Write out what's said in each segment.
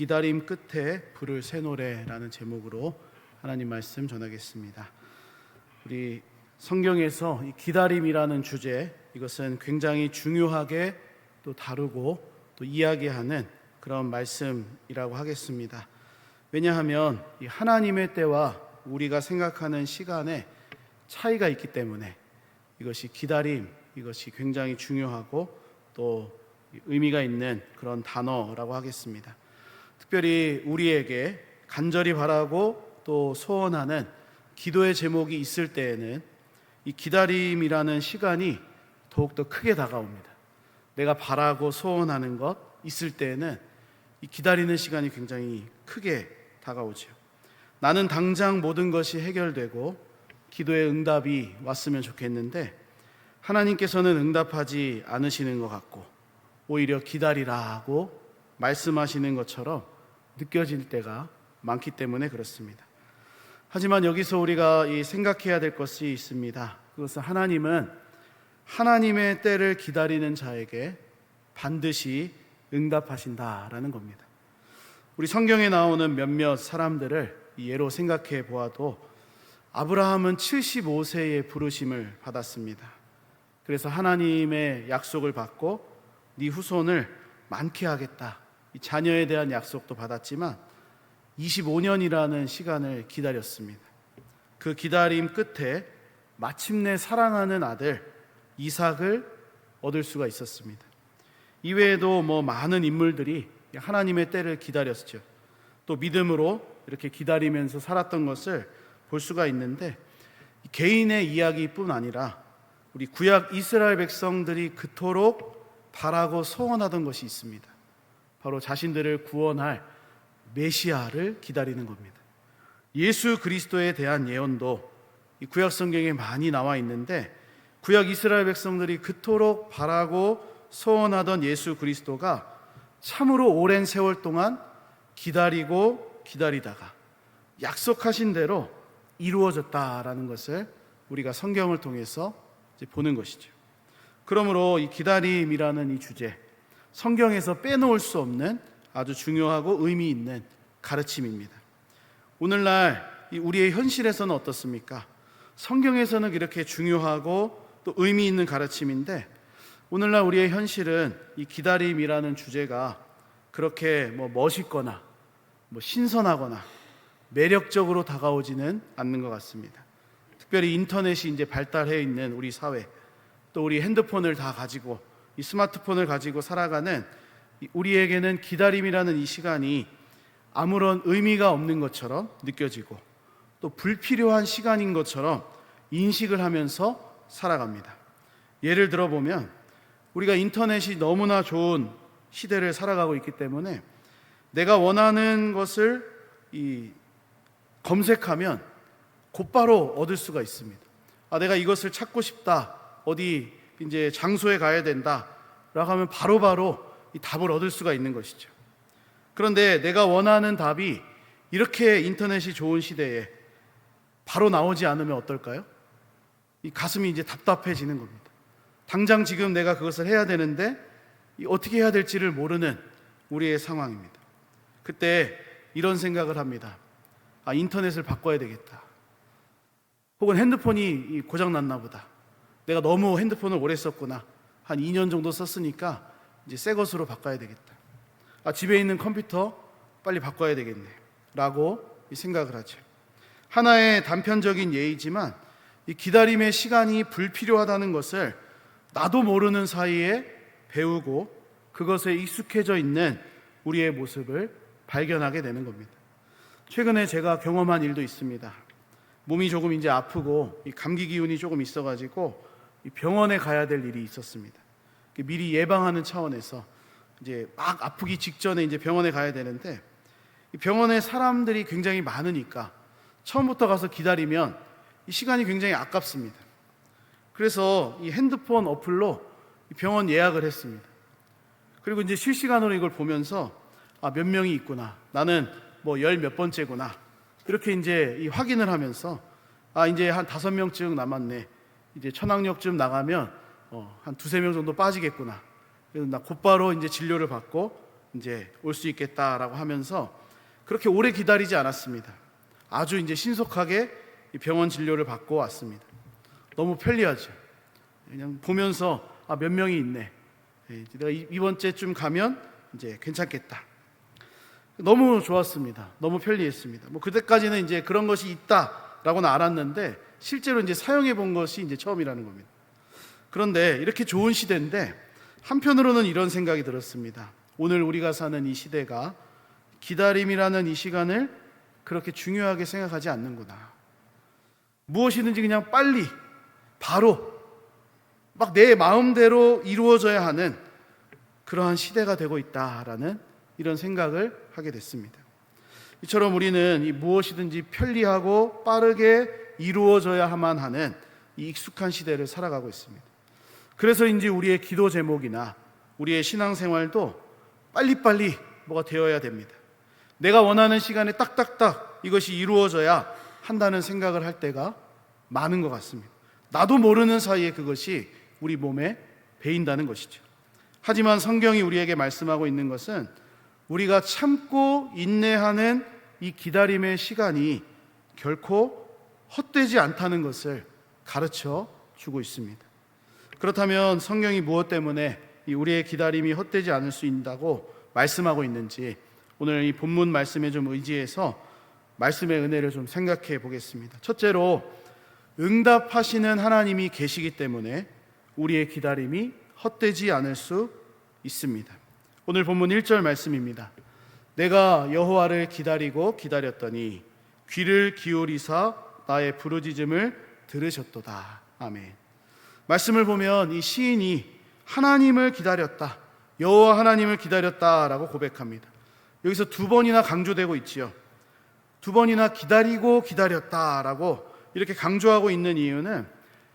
기다림 끝에 부를 새 노래라는 제목으로 하나님 말씀 전하겠습니다. 우리 성경에서 이 기다림이라는 주제, 이것은 굉장히 중요하게 또 다루고 또 이야기하는 그런 말씀이라고 하겠습니다. 왜냐하면 이 하나님의 때와 우리가 생각하는 시간에 차이가 있기 때문에 이것이 기다림, 이것이 굉장히 중요하고 또 의미가 있는 그런 단어라고 하겠습니다. 특별히 우리에게 간절히 바라고 또 소원하는 기도의 제목이 있을 때에는 이 기다림이라는 시간이 더욱더 크게 다가옵니다. 내가 바라고 소원하는 것 있을 때에는 이 기다리는 시간이 굉장히 크게 다가오죠. 나는 당장 모든 것이 해결되고 기도의 응답이 왔으면 좋겠는데 하나님께서는 응답하지 않으시는 것 같고 오히려 기다리라고 말씀하시는 것처럼 느껴질 때가 많기 때문에 그렇습니다. 하지만 여기서 우리가 생각해야 될 것이 있습니다. 그것은 하나님은 하나님의 때를 기다리는 자에게 반드시 응답하신다라는 겁니다. 우리 성경에 나오는 몇몇 사람들을 예로 생각해 보아도 아브라함은 75세의 부르심을 받았습니다. 그래서 하나님의 약속을 받고 네 후손을 많게 하겠다, 이 자녀에 대한 약속도 받았지만 25년이라는 시간을 기다렸습니다. 그 기다림 끝에 마침내 사랑하는 아들 이삭을 얻을 수가 있었습니다. 이외에도 많은 인물들이 하나님의 때를 기다렸죠. 또 믿음으로 이렇게 기다리면서 살았던 것을 볼 수가 있는데, 개인의 이야기뿐 아니라 우리 구약 이스라엘 백성들이 그토록 바라고 소원하던 것이 있습니다. 바로 자신들을 구원할 메시아를 기다리는 겁니다. 예수 그리스도에 대한 예언도 이 구약 성경에 많이 나와 있는데, 구약 이스라엘 백성들이 그토록 바라고 소원하던 예수 그리스도가 참으로 오랜 세월 동안 기다리고 기다리다가 약속하신 대로 이루어졌다라는 것을 우리가 성경을 통해서 이제 보는 것이죠. 그러므로 이 기다림이라는 이 주제, 성경에서 빼놓을 수 없는 아주 중요하고 의미 있는 가르침입니다. 오늘날 우리의 현실에서는 어떻습니까? 성경에서는 이렇게 중요하고 또 의미 있는 가르침인데, 오늘날 우리의 현실은 이 기다림이라는 주제가 그렇게 멋있거나 신선하거나 매력적으로 다가오지는 않는 것 같습니다. 특별히 인터넷이 이제 발달해 있는 우리 사회, 또 우리 핸드폰을 다 가지고 이 스마트폰을 가지고 살아가는 우리에게는 기다림이라는 이 시간이 아무런 의미가 없는 것처럼 느껴지고 또 불필요한 시간인 것처럼 인식을 하면서 살아갑니다. 예를 들어보면 우리가 인터넷이 너무나 좋은 시대를 살아가고 있기 때문에 내가 원하는 것을 검색하면 곧바로 얻을 수가 있습니다. 내가 이것을 찾고 싶다, 어디 이제 장소에 가야 된다 라고 하면 바로바로 이 답을 얻을 수가 있는 것이죠. 그런데 내가 원하는 답이 이렇게 인터넷이 좋은 시대에 바로 나오지 않으면 어떨까요? 이 가슴이 이제 답답해지는 겁니다. 당장 지금 내가 그것을 해야 되는데 어떻게 해야 될지를 모르는 우리의 상황입니다. 그때 이런 생각을 합니다. 인터넷을 바꿔야 되겠다. 혹은 핸드폰이 고장났나 보다. 내가 너무 핸드폰을 오래 썼구나. 한 2년 정도 썼으니까 이제 새 것으로 바꿔야 되겠다. 집에 있는 컴퓨터 빨리 바꿔야 되겠네 라고 생각을 하죠. 하나의 단편적인 예이지만 이 기다림의 시간이 불필요하다는 것을 나도 모르는 사이에 배우고 그것에 익숙해져 있는 우리의 모습을 발견하게 되는 겁니다. 최근에 제가 경험한 일도 있습니다. 몸이 조금 이제 아프고 이 감기 기운이 조금 있어가지고 병원에 가야 될 일이 있었습니다. 미리 예방하는 차원에서 이제 막 아프기 직전에 이제 병원에 가야 되는데, 이 병원에 사람들이 굉장히 많으니까 처음부터 가서 기다리면 이 시간이 굉장히 아깝습니다. 그래서 이 핸드폰 어플로 병원 예약을 했습니다. 그리고 이제 실시간으로 이걸 보면서 몇 명이 있구나, 나는 열 몇 번째구나, 이렇게 이제 이 확인을 하면서 이제 한 5명쯤 남았네, 이제 천왕역쯤 나가면 한 2-3명 정도 빠지겠구나. 그래서 나 곧바로 이제 진료를 받고 이제 올 수 있겠다라고 하면서 그렇게 오래 기다리지 않았습니다. 아주 이제 신속하게 이 병원 진료를 받고 왔습니다. 너무 편리하죠. 그냥 보면서 몇 명이 있네. 내가 이번 주쯤 가면 이제 괜찮겠다. 너무 좋았습니다. 너무 편리했습니다. 뭐 그때까지는 이제 그런 것이 있다라고는 알았는데 실제로 이제 사용해 본 것이 이제 처음이라는 겁니다. 그런데 이렇게 좋은 시대인데 한편으로는 이런 생각이 들었습니다. 오늘 우리가 사는 이 시대가 기다림이라는 이 시간을 그렇게 중요하게 생각하지 않는구나. 무엇이든지 그냥 빨리 바로 막 내 마음대로 이루어져야 하는 그러한 시대가 되고 있다라는 이런 생각을 하게 됐습니다. 이처럼 우리는 이 무엇이든지 편리하고 빠르게 이루어져야만 하는 이 익숙한 시대를 살아가고 있습니다. 그래서인지 우리의 기도 제목이나 우리의 신앙생활도 빨리빨리 뭐가 되어야 됩니다. 내가 원하는 시간에 딱딱딱 이것이 이루어져야 한다는 생각을 할 때가 많은 것 같습니다. 나도 모르는 사이에 그것이 우리 몸에 배인다는 것이죠. 하지만 성경이 우리에게 말씀하고 있는 것은 우리가 참고 인내하는 이 기다림의 시간이 결코 헛되지 않다는 것을 가르쳐 주고 있습니다. 그렇다면 성경이 무엇 때문에 우리의 기다림이 헛되지 않을 수 있다고 말씀하고 있는지 오늘 이 본문 말씀에 좀 의지해서 말씀의 은혜를 좀 생각해 보겠습니다. 첫째로 응답하시는 하나님이 계시기 때문에 우리의 기다림이 헛되지 않을 수 있습니다. 오늘 본문 1절 말씀입니다. 내가 여호와를 기다리고 기다렸더니 귀를 기울이사 나의 부르짖음을 들으셨도다. 아멘. 말씀을 보면 이 시인이 하나님을 기다렸다, 여호와 하나님을 기다렸다라고 고백합니다. 여기서 두 번이나 강조되고 있지요. 두 번이나 기다리고 기다렸다라고 이렇게 강조하고 있는 이유는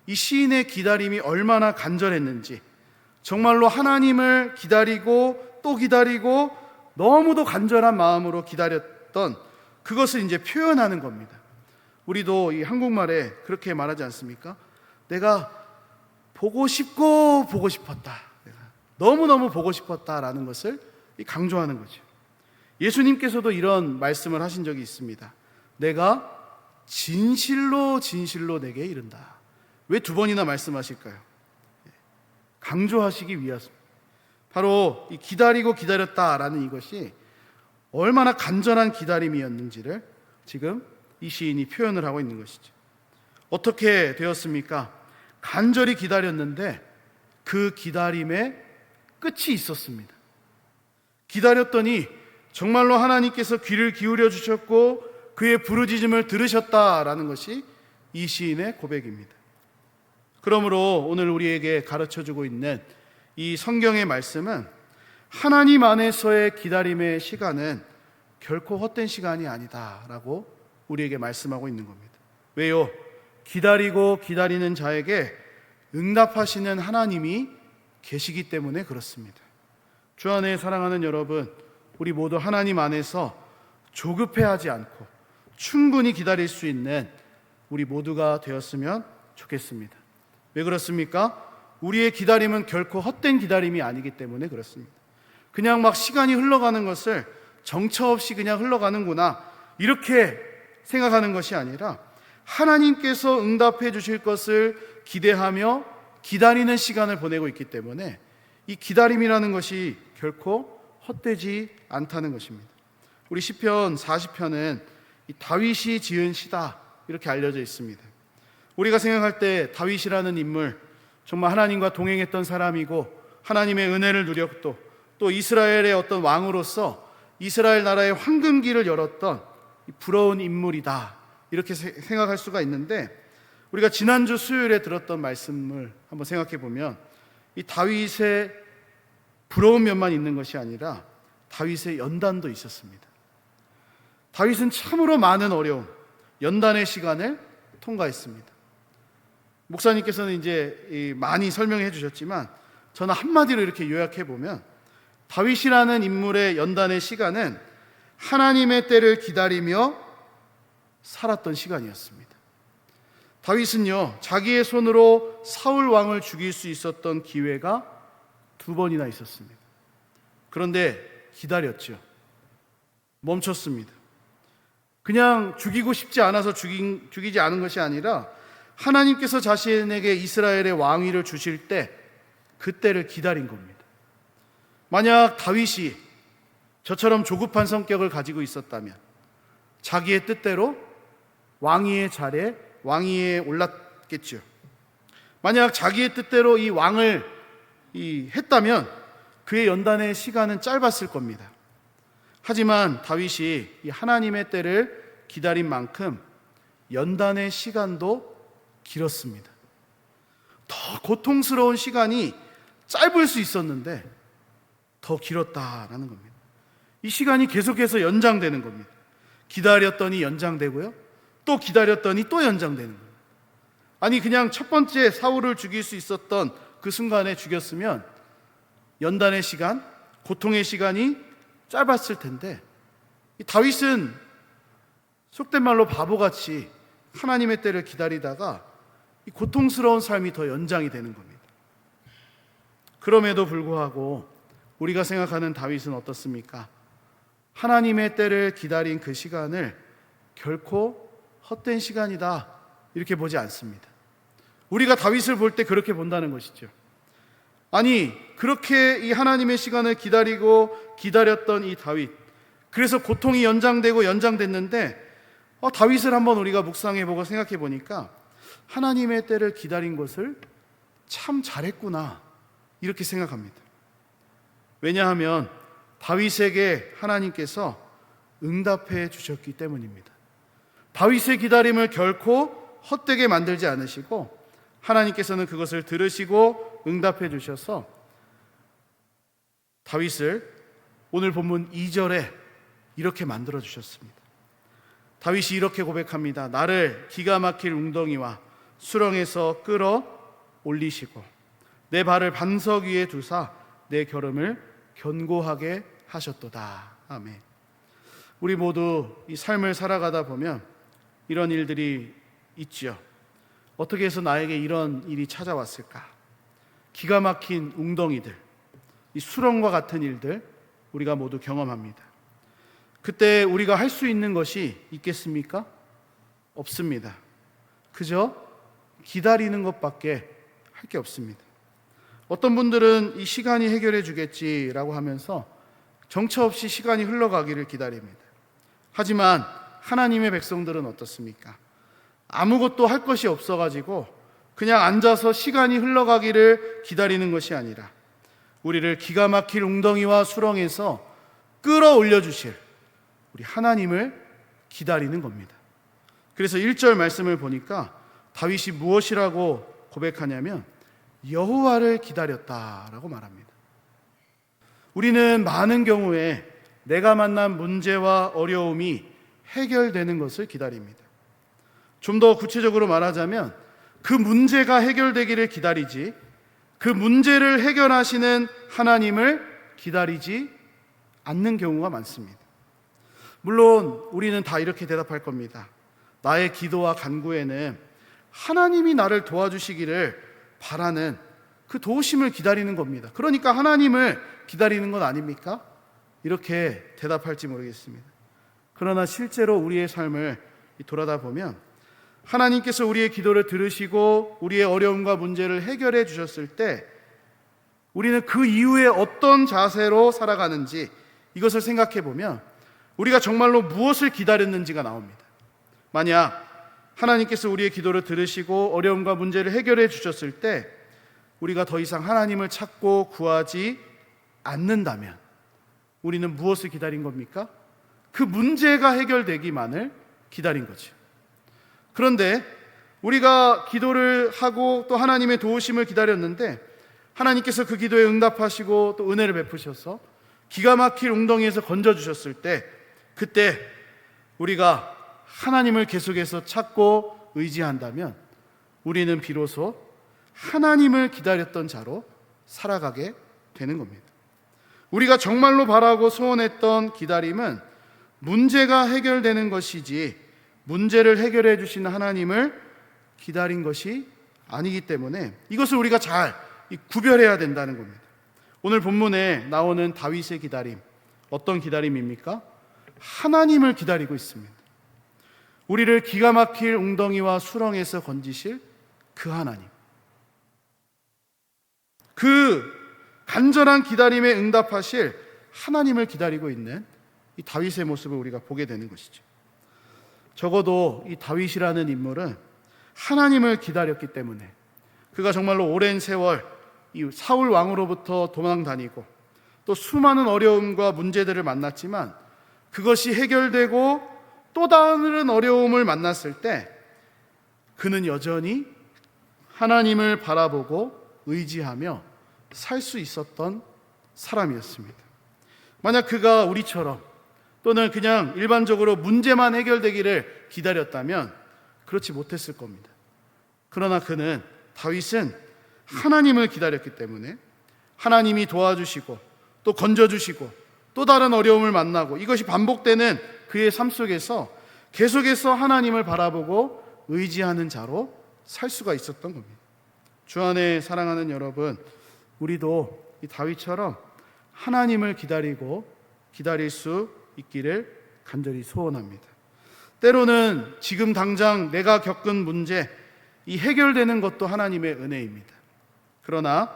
이 시인의 기다림이 얼마나 간절했는지, 정말로 하나님을 기다리고 또 기다리고 너무도 간절한 마음으로 기다렸던 그것을 이제 표현하는 겁니다. 우리도 이 한국말에 그렇게 말하지 않습니까? 내가 보고 싶고 보고 싶었다, 내가 너무너무 보고 싶었다라는 것을 강조하는 거죠. 예수님께서도 이런 말씀을 하신 적이 있습니다. 내가 진실로 진실로 내게 이른다. 왜 두 번이나 말씀하실까요? 강조하시기 위해서. 바로 이 기다리고 기다렸다라는 이것이 얼마나 간절한 기다림이었는지를 지금 이 시인이 표현을 하고 있는 것이죠. 어떻게 되었습니까? 간절히 기다렸는데 그 기다림에 끝이 있었습니다. 기다렸더니 정말로 하나님께서 귀를 기울여 주셨고 그의 부르짖음을 들으셨다라는 것이 이 시인의 고백입니다. 그러므로 오늘 우리에게 가르쳐주고 있는 이 성경의 말씀은 하나님 안에서의 기다림의 시간은 결코 헛된 시간이 아니다라고 우리에게 말씀하고 있는 겁니다. 왜요? 기다리고 기다리는 자에게 응답하시는 하나님이 계시기 때문에 그렇습니다. 주 안에 사랑하는 여러분, 우리 모두 하나님 안에서 조급해하지 않고 충분히 기다릴 수 있는 우리 모두가 되었으면 좋겠습니다. 왜 그렇습니까? 우리의 기다림은 결코 헛된 기다림이 아니기 때문에 그렇습니다. 그냥 막 시간이 흘러가는 것을 정처 없이 그냥 흘러가는구나 이렇게 생각하는 것이 아니라 하나님께서 응답해 주실 것을 기대하며 기다리는 시간을 보내고 있기 때문에 이 기다림이라는 것이 결코 헛되지 않다는 것입니다. 우리 시편 40편은 이 다윗이 지은 시다 이렇게 알려져 있습니다. 우리가 생각할 때 다윗이라는 인물, 정말 하나님과 동행했던 사람이고 하나님의 은혜를 누렸고 또 이스라엘의 어떤 왕으로서 이스라엘 나라의 황금기를 열었던 부러운 인물이다 이렇게 생각할 수가 있는데, 우리가 지난주 수요일에 들었던 말씀을 한번 생각해 보면 이 다윗의 부러운 면만 있는 것이 아니라 다윗의 연단도 있었습니다. 다윗은 참으로 많은 어려움, 연단의 시간을 통과했습니다. 목사님께서는 이제 많이 설명해 주셨지만 저는 한마디로 이렇게 요약해 보면 다윗이라는 인물의 연단의 시간은 하나님의 때를 기다리며 살았던 시간이었습니다. 다윗은요, 자기의 손으로 사울 왕을 죽일 수 있었던 기회가 두 번이나 있었습니다. 그런데 기다렸죠. 멈췄습니다. 그냥 죽이고 싶지 않아서 죽이지 않은 것이 아니라 하나님께서 자신에게 이스라엘의 왕위를 주실 때 그때를 기다린 겁니다. 만약 다윗이 저처럼 조급한 성격을 가지고 있었다면 자기의 뜻대로 왕위의 자리에 왕위에 올랐겠죠. 만약 자기의 뜻대로 이 왕을 했다면 그의 연단의 시간은 짧았을 겁니다. 하지만 다윗이 이 하나님의 때를 기다린 만큼 연단의 시간도 길었습니다. 더 고통스러운 시간이 짧을 수 있었는데 더 길었다라는 겁니다. 이 시간이 계속해서 연장되는 겁니다. 기다렸더니 연장되고요, 또 기다렸더니 또 연장되는 거예요. 아니, 그냥 첫 번째 사울을 죽일 수 있었던 그 순간에 죽였으면 연단의 시간, 고통의 시간이 짧았을 텐데, 이 다윗은 속된 말로 바보같이 하나님의 때를 기다리다가 이 고통스러운 삶이 더 연장이 되는 겁니다. 그럼에도 불구하고 우리가 생각하는 다윗은 어떻습니까? 하나님의 때를 기다린 그 시간을 결코 헛된 시간이다 이렇게 보지 않습니다. 우리가 다윗을 볼 때 그렇게 본다는 것이죠. 아니, 그렇게 이 하나님의 시간을 기다렸던 이 다윗, 그래서 고통이 연장되고 연장됐는데 다윗을 한번 우리가 묵상해보고 생각해보니까 하나님의 때를 기다린 것을 참 잘했구나 이렇게 생각합니다. 왜냐하면 다윗에게 하나님께서 응답해 주셨기 때문입니다. 다윗의 기다림을 결코 헛되게 만들지 않으시고 하나님께서는 그것을 들으시고 응답해 주셔서 다윗을 오늘 본문 2절에 이렇게 만들어 주셨습니다. 다윗이 이렇게 고백합니다. 나를 기가 막힐 웅덩이와 수렁에서 끌어 올리시고 내 발을 반석 위에 두사 내 걸음을 견고하게 하셨도다. 아멘. 우리 모두 이 삶을 살아가다 보면 이런 일들이 있죠. 어떻게 해서 나에게 이런 일이 찾아왔을까? 기가 막힌 웅덩이들, 이 수렁과 같은 일들 우리가 모두 경험합니다. 그때 우리가 할 수 있는 것이 있겠습니까? 없습니다. 그저 기다리는 것밖에 할 게 없습니다. 어떤 분들은 이 시간이 해결해 주겠지라고 하면서 정처 없이 시간이 흘러가기를 기다립니다. 하지만 하나님의 백성들은 어떻습니까? 아무것도 할 것이 없어가지고 그냥 앉아서 시간이 흘러가기를 기다리는 것이 아니라 우리를 기가 막힐 웅덩이와 수렁에서 끌어올려 주실 우리 하나님을 기다리는 겁니다. 그래서 1절 말씀을 보니까 다윗이 무엇이라고 고백하냐면 여호와를 기다렸다라고 말합니다. 우리는 많은 경우에 내가 만난 문제와 어려움이 해결되는 것을 기다립니다. 좀 더 구체적으로 말하자면 그 문제가 해결되기를 기다리지 그 문제를 해결하시는 하나님을 기다리지 않는 경우가 많습니다. 물론 우리는 다 이렇게 대답할 겁니다. 나의 기도와 간구에는 하나님이 나를 도와주시기를 바라는 그 도우심을 기다리는 겁니다. 그러니까 하나님을 기다리는 것 아닙니까? 이렇게 대답할지 모르겠습니다. 그러나 실제로 우리의 삶을 돌아다 보면 하나님께서 우리의 기도를 들으시고 우리의 어려움과 문제를 해결해 주셨을 때 우리는 그 이후에 어떤 자세로 살아가는지 이것을 생각해 보면 우리가 정말로 무엇을 기다렸는지가 나옵니다. 만약 하나님께서 우리의 기도를 들으시고 어려움과 문제를 해결해 주셨을 때 우리가 더 이상 하나님을 찾고 구하지 않는다면 우리는 무엇을 기다린 겁니까? 그 문제가 해결되기만을 기다린 거죠. 그런데 우리가 기도를 하고 또 하나님의 도우심을 기다렸는데 하나님께서 그 기도에 응답하시고 또 은혜를 베푸셔서 기가 막힐 웅덩이에서 건져주셨을 때 그때 우리가 하나님을 계속해서 찾고 의지한다면 우리는 비로소 하나님을 기다렸던 자로 살아가게 되는 겁니다. 우리가 정말로 바라고 소원했던 기다림은 문제가 해결되는 것이지 문제를 해결해 주시는 하나님을 기다린 것이 아니기 때문에 이것을 우리가 잘 구별해야 된다는 겁니다. 오늘 본문에 나오는 다윗의 기다림 어떤 기다림입니까? 하나님을 기다리고 있습니다. 우리를 기가 막힐 웅덩이와 수렁에서 건지실 그 하나님, 그 간절한 기다림에 응답하실 하나님을 기다리고 있는 이 다윗의 모습을 우리가 보게 되는 것이죠. 적어도 이 다윗이라는 인물은 하나님을 기다렸기 때문에, 그가 정말로 오랜 세월 이 사울 왕으로부터 도망 다니고 또 수많은 어려움과 문제들을 만났지만, 그것이 해결되고 또 다른 어려움을 만났을 때 그는 여전히 하나님을 바라보고 의지하며 살 수 있었던 사람이었습니다. 만약 그가 우리처럼 또는 그냥 일반적으로 문제만 해결되기를 기다렸다면 그렇지 못했을 겁니다. 그러나 다윗은 하나님을 기다렸기 때문에 하나님이 도와주시고 또 건져주시고 또 다른 어려움을 만나고, 이것이 반복되는 그의 삶 속에서 계속해서 하나님을 바라보고 의지하는 자로 살 수가 있었던 겁니다. 주 안에 사랑하는 여러분, 우리도 이 다윗처럼 하나님을 기다릴 수 있기를 간절히 소원합니다. 때로는 지금 당장 내가 겪은 문제, 이 해결되는 것도 하나님의 은혜입니다. 그러나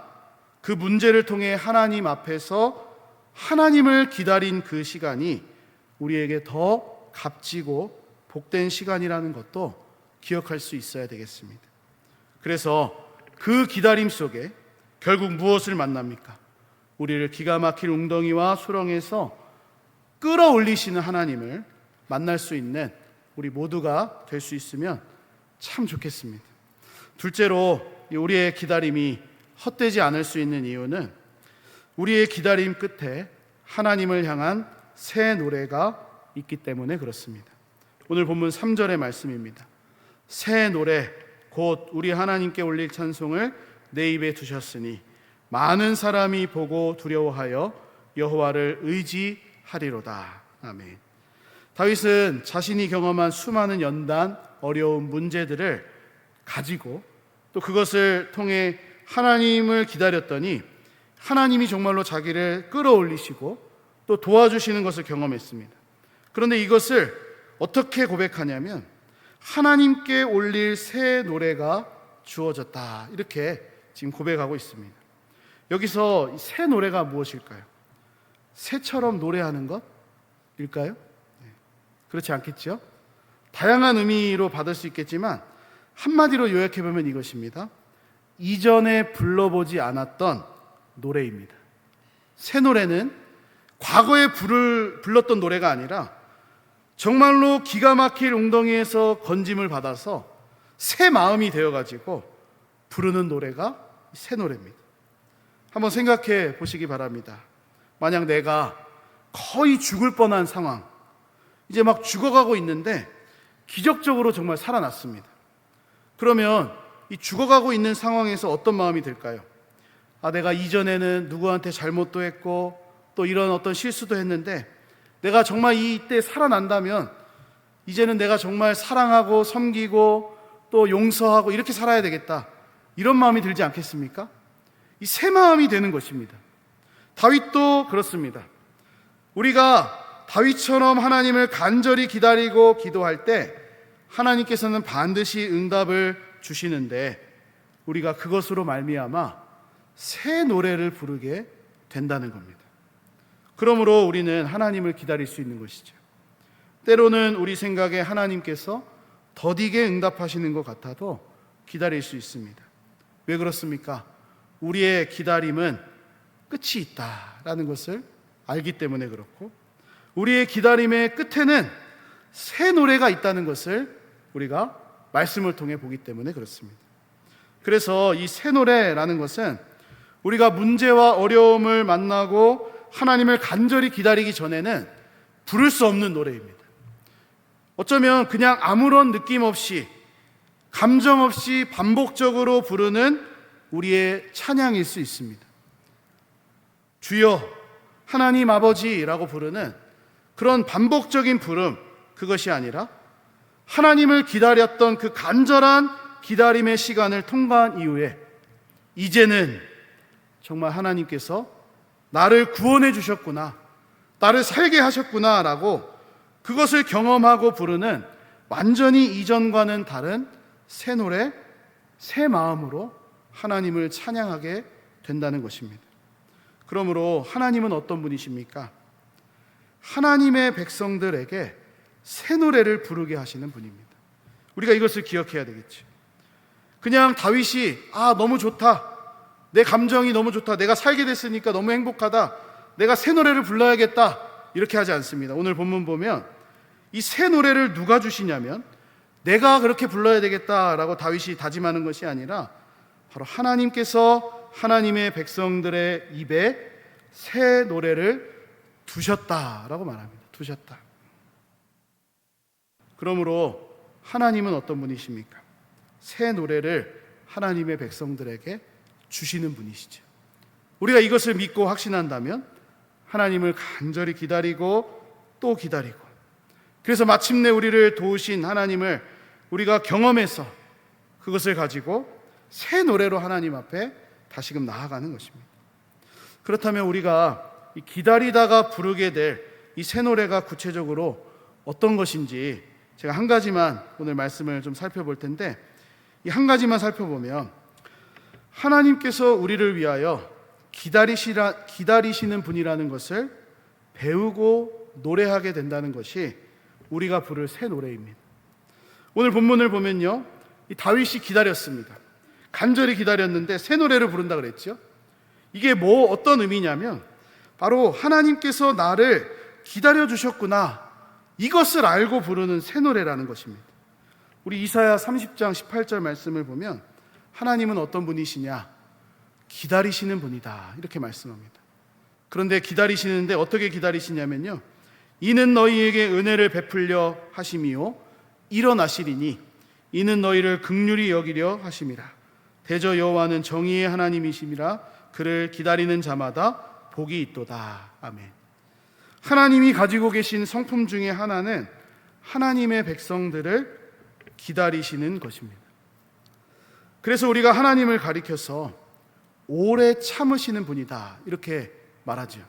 그 문제를 통해 하나님 앞에서 하나님을 기다린 그 시간이 우리에게 더 값지고 복된 시간이라는 것도 기억할 수 있어야 되겠습니다. 그래서 그 기다림 속에 결국 무엇을 만납니까? 우리를 기가 막힐 웅덩이와 수렁에서 끌어올리시는 하나님을 만날 수 있는 우리 모두가 될 수 있으면 참 좋겠습니다. 둘째로, 우리의 기다림이 헛되지 않을 수 있는 이유는 우리의 기다림 끝에 하나님을 향한 새 노래가 있기 때문에 그렇습니다. 오늘 본문 3절의 말씀입니다. 새 노래 곧 우리 하나님께 올릴 찬송을 내 입에 두셨으니 많은 사람이 보고 두려워하여 여호와를 의지하리로다. 아멘. 다윗은 자신이 경험한 수많은 연단, 어려운 문제들을 가지고 또 그것을 통해 하나님을 기다렸더니 하나님이 정말로 자기를 끌어올리시고 또 도와주시는 것을 경험했습니다. 그런데 이것을 어떻게 고백하냐면 하나님께 올릴 새 노래가 주어졌다, 이렇게 지금 고백하고 있습니다. 여기서 새 노래가 무엇일까요? 새처럼 노래하는 것일까요? 그렇지 않겠죠? 다양한 의미로 받을 수 있겠지만 한마디로 요약해보면 이것입니다. 이전에 불러보지 않았던 노래입니다. 새 노래는 과거에 불렀던 노래가 아니라 정말로 기가 막힐 웅덩이에서 건짐을 받아서 새 마음이 되어가지고 부르는 노래가 새 노래입니다. 한번 생각해 보시기 바랍니다. 만약 내가 거의 죽을 뻔한 상황, 이제 막 죽어가고 있는데 기적적으로 정말 살아났습니다. 그러면 이 죽어가고 있는 상황에서 어떤 마음이 들까요? 내가 이전에는 누구한테 잘못도 했고 또 이런 어떤 실수도 했는데 내가 정말 이때 살아난다면 이제는 내가 정말 사랑하고 섬기고 또 용서하고 이렇게 살아야 되겠다, 이런 마음이 들지 않겠습니까? 이 새 마음이 되는 것입니다. 다윗도 그렇습니다. 우리가 다윗처럼 하나님을 간절히 기다리고 기도할 때 하나님께서는 반드시 응답을 주시는데 우리가 그것으로 말미암아 새 노래를 부르게 된다는 겁니다. 그러므로 우리는 하나님을 기다릴 수 있는 것이죠. 때로는 우리 생각에 하나님께서 더디게 응답하시는 것 같아도 기다릴 수 있습니다. 왜 그렇습니까? 우리의 기다림은 끝이 있다라는 것을 알기 때문에 그렇고, 우리의 기다림의 끝에는 새 노래가 있다는 것을 우리가 말씀을 통해 보기 때문에 그렇습니다. 그래서 이 새 노래라는 것은 우리가 문제와 어려움을 만나고 하나님을 간절히 기다리기 전에는 부를 수 없는 노래입니다. 어쩌면 그냥 아무런 느낌 없이 감정 없이 반복적으로 부르는 우리의 찬양일 수 있습니다. 주여 하나님 아버지라고 부르는 그런 반복적인 부름, 그것이 아니라 하나님을 기다렸던 그 간절한 기다림의 시간을 통과한 이후에 이제는 정말 하나님께서 나를 구원해 주셨구나, 나를 살게 하셨구나라고 그것을 경험하고 부르는 완전히 이전과는 다른 새 노래, 새 마음으로 하나님을 찬양하게 된다는 것입니다. 그러므로 하나님은 어떤 분이십니까? 하나님의 백성들에게 새 노래를 부르게 하시는 분입니다. 우리가 이것을 기억해야 되겠죠. 그냥 다윗이 너무 좋다, 내 감정이 너무 좋다, 내가 살게 됐으니까 너무 행복하다, 내가 새 노래를 불러야겠다, 이렇게 하지 않습니다. 오늘 본문 보면 이 새 노래를 누가 주시냐면 내가 그렇게 불러야 되겠다라고 다윗이 다짐하는 것이 아니라 바로 하나님께서 하나님의 백성들의 입에 새 노래를 두셨다라고 말합니다. 두셨다. 그러므로 하나님은 어떤 분이십니까? 새 노래를 하나님의 백성들에게 주시는 분이시죠. 우리가 이것을 믿고 확신한다면 하나님을 간절히 기다리고 또 기다리고, 그래서 마침내 우리를 도우신 하나님을 우리가 경험해서 그것을 가지고 새 노래로 하나님 앞에 다시금 나아가는 것입니다. 그렇다면 우리가 기다리다가 부르게 될 이 새 노래가 구체적으로 어떤 것인지 제가 한 가지만 오늘 말씀을 좀 살펴볼 텐데, 이 한 가지만 살펴보면 하나님께서 우리를 위하여 기다리시는 분이라는 것을 배우고 노래하게 된다는 것이 우리가 부를 새 노래입니다. 오늘 본문을 보면요, 이 다윗이 기다렸습니다. 간절히 기다렸는데 새 노래를 부른다 그랬죠. 이게 어떤 의미냐면 바로 하나님께서 나를 기다려 주셨구나, 이것을 알고 부르는 새 노래라는 것입니다. 우리 이사야 30장 18절 말씀을 보면 하나님은 어떤 분이시냐? 기다리시는 분이다, 이렇게 말씀합니다. 그런데 기다리시는데 어떻게 기다리시냐면요, 이는 너희에게 은혜를 베풀려 하심이요 일어나시리니 이는 너희를 긍휼히 여기려 하심이라. 대저 여호와는 정의의 하나님이심이라. 그를 기다리는 자마다 복이 있도다. 아멘. 하나님이 가지고 계신 성품 중에 하나는 하나님의 백성들을 기다리시는 것입니다. 그래서 우리가 하나님을 가리켜서 오래 참으시는 분이다, 이렇게 말하죠.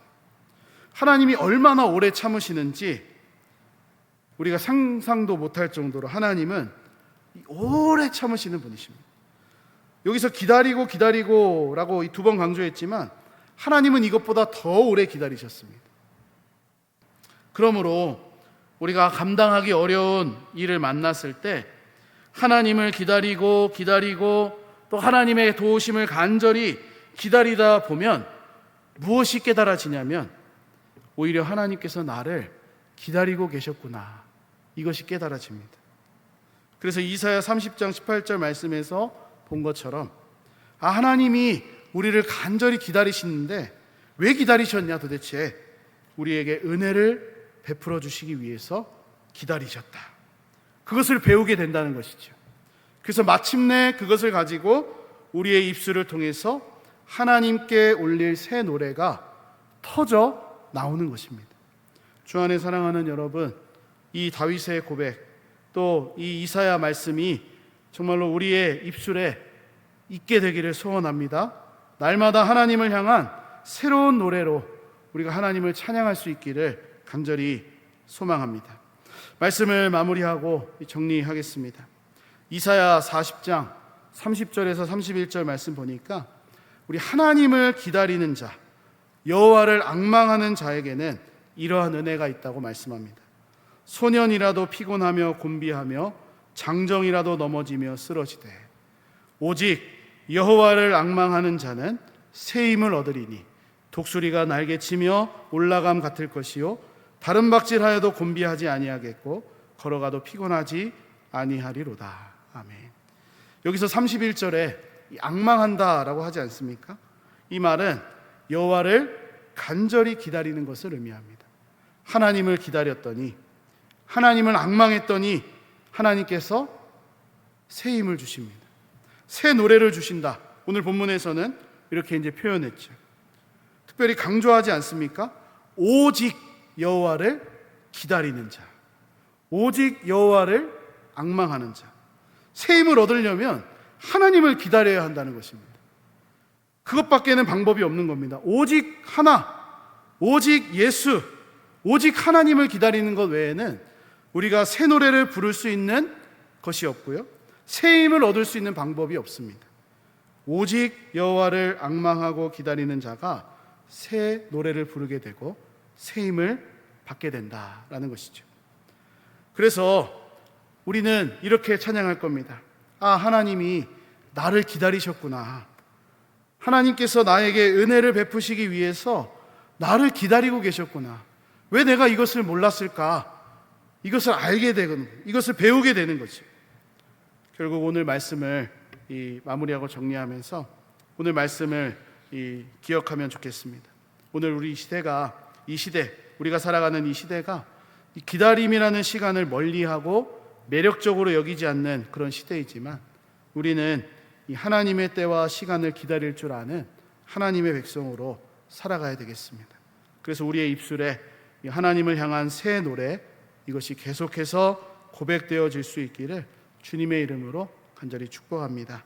하나님이 얼마나 오래 참으시는지 우리가 상상도 못할 정도로 하나님은 오래 참으시는 분이십니다. 여기서 기다리고 라고 2번 강조했지만 하나님은 이것보다 더 오래 기다리셨습니다. 그러므로 우리가 감당하기 어려운 일을 만났을 때 하나님을 기다리고 또 하나님의 도우심을 간절히 기다리다 보면 무엇이 깨달아지냐면 오히려 하나님께서 나를 기다리고 계셨구나, 이것이 깨달아집니다. 그래서 이사야 30장 18절 말씀에서 본 것처럼 하나님이 우리를 간절히 기다리시는데 왜 기다리셨냐, 도대체 우리에게 은혜를 베풀어 주시기 위해서 기다리셨다, 그것을 배우게 된다는 것이죠. 그래서 마침내 그것을 가지고 우리의 입술을 통해서 하나님께 올릴 새 노래가 터져 나오는 것입니다. 주 안에 사랑하는 여러분, 이 다윗의 고백, 또 이 이사야 말씀이 정말로 우리의 입술에 있게 되기를 소원합니다. 날마다 하나님을 향한 새로운 노래로 우리가 하나님을 찬양할 수 있기를 간절히 소망합니다. 말씀을 마무리하고 정리하겠습니다. 이사야 40장 30절에서 31절 말씀 보니까 우리 하나님을 기다리는 자, 여호와를 앙망하는 자에게는 이러한 은혜가 있다고 말씀합니다. 소년이라도 피곤하며 곤비하며 장정이라도 넘어지며 쓰러지되 오직 여호와를 앙망하는 자는 새 힘을 얻으리니 독수리가 날개치며 올라감 같을 것이요 다른 박질하여도 곤비하지 아니하겠고 걸어가도 피곤하지 아니하리로다. 아멘. 여기서 31절에 앙망한다라고 하지 않습니까? 이 말은 여호와를 간절히 기다리는 것을 의미합니다. 하나님을 기다렸더니, 하나님을 앙망했더니 하나님께서 새 힘을 주십니다. 새 노래를 주신다. 오늘 본문에서는 이렇게 이제 표현했죠. 특별히 강조하지 않습니까? 오직 여호와를 기다리는 자, 오직 여호와를 앙망하는 자. 새 힘을 얻으려면 하나님을 기다려야 한다는 것입니다. 그것밖에는 방법이 없는 겁니다. 오직 하나, 오직 예수, 오직 하나님을 기다리는 것 외에는 우리가 새 노래를 부를 수 있는 것이 없고요, 새 힘을 얻을 수 있는 방법이 없습니다. 오직 여호와를 앙망하고 기다리는 자가 새 노래를 부르게 되고 새 힘을 받게 된다라는 것이죠. 그래서 우리는 이렇게 찬양할 겁니다. 하나님이 나를 기다리셨구나. 하나님께서 나에게 은혜를 베푸시기 위해서 나를 기다리고 계셨구나. 왜 내가 이것을 몰랐을까? 이것을 알게 되고 이것을 배우게 되는 거죠. 결국 오늘 말씀을 마무리하고 정리하면서 오늘 말씀을 기억하면 좋겠습니다. 오늘 우리 이 시대, 우리가 살아가는 이 시대가 이 기다림이라는 시간을 멀리하고 매력적으로 여기지 않는 그런 시대이지만, 우리는 이 하나님의 때와 시간을 기다릴 줄 아는 하나님의 백성으로 살아가야 되겠습니다. 그래서 우리의 입술에 이 하나님을 향한 새 노래, 이것이 계속해서 고백되어질 수 있기를 주님의 이름으로 간절히 축복합니다.